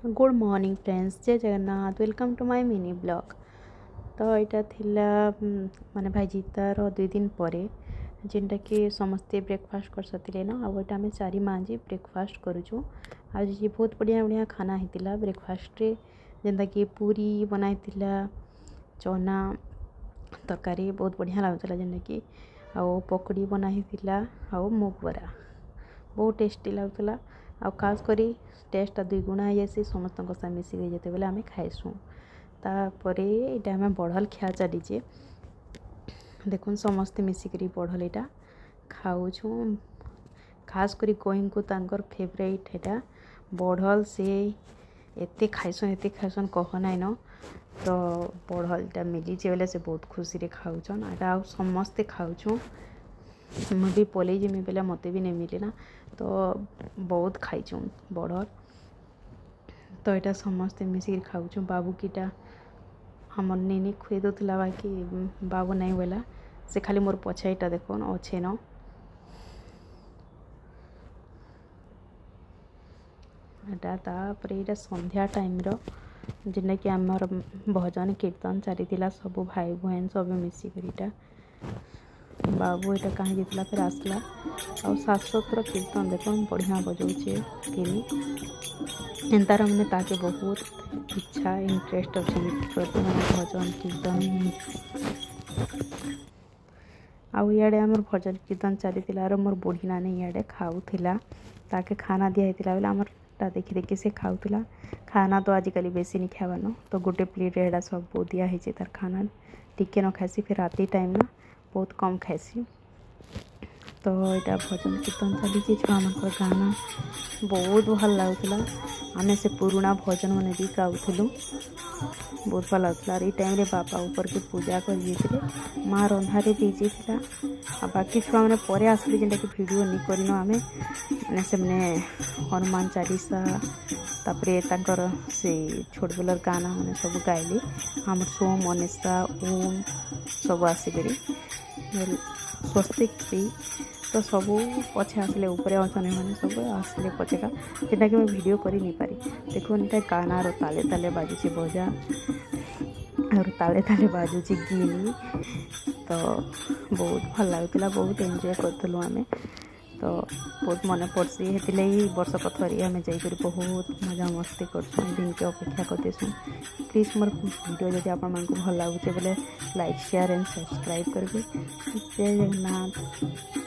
Good morning friends, जय Jagannath. Welcome to my mini blog. तो यहाँ थिला माने भाईजी तार 2 दिन पर जेनटा कि समस्ते ब्रेकफास्ट कर सकते ना। आटा आम 4 माँ जी ब्रेकफास्ट करूँ। आज बहुत बढ़िया बढ़िया खाना होता ब्रेकफास्ट रे, जेनता कि पूरी बनाई चना तरकारी बहुत बढ़िया लगुला, जेनटा कि आउ पकड़ी बनाई आउ मुग बरा बहुत टेस्टी लगुला। आ खास करी टेस्टा 2 गुणा हो जाए समस्त मिसिक जिते बेले आम खाइसुँ। तापर यहाँ आम बढ़ल खिया चलीचे देखुन समस्ते मिसिक बढ़ल यहाँ खाऊँ। खास करी कहीं को तांकर फेवरेट है बढ़ल, से एते खाइसन कह नाइन। तो बढ़लटा मिलीचे बेले से बहुत खुशी रे खाऊन। आ समस्ते खाऊँ, मुझे भी पलि जमी बेले मत भी नहीं मिले ना, तो बहुत खाइछुँ बढ़ल। तो यहाँ समस्ते मिसिक खाऊँ। बाबू कीटा हमर निनी खुए दूला, बाकी बाबू नहीं बोला, से खाली मोर पछा यहाँ देखन अच्छे न। तापर यहाँ संध्या टाइम जेनटा कि आमर भजन कीर्तन चली सब भाई बहन सब मिसिक। बाबू यहाँ कहीं जीतला फिर आसला आ शाश्वतर कीर्तन देख बढ़िया बजाऊे एंतार मैंने ताके बहुत इच्छा इंटरेस्ट अच्छे प्रति भजन कीर्तन। आउ इे आमर भजन कीर्तन चली मोर बुढ़ी नानी इे खाऊला, ताके खाना दिया बेले आमर देखी देखी से खाऊला। खाना तो आजिकल बेसी नहीं खावान, तो गोटे प्लेट एडा सब दिखाई तार खाना टिके न खासी, फिर राति टाइम ना बहुत कम खासी। तो यहाँ भजन कीर्तन चली छुआ मान गाना बहुत भल लगुला। आम से पुराणा भजन मैंने भी गाऊलु, बहुत भल लगुला। ये टाइम बापा ऊपर के पूजा कर माँ रंधारे दीजी था। बाकी छुआ मैंने पर आसली जेनटा कि वीडियो नहीं करन आम मैंने से हनुमान चालीसा तापरे तांकर से छोट बेलर गाना मैंने सब गाइली। आम सोम अनेसा ओम सब आसिक स्वस्तिक भी, तो सब पछे आसले ऊपर अचने मैंने सब आसले पछेका, जेटा कि मैं वीडियो कर नहीं पारी। देखो ये गाना रो ताले ताले बाजुचे बजा और ताले ताले बाजुचे गिनी, तो बहुत भल लगुला, बहुत एंजॉय करूँ आम। तो बहुत मन पड़सी ही वर्षक थरी आम जाकर बहुत मजा मस्ती करसुँ, दिन के अपेक्षा करतेसुँ। प्लीज मोर वीडियो जब आप भल लगुचे बोले लाइक शेयर एंड सब्सक्राइब करेंगे। जय जगन्नाथ।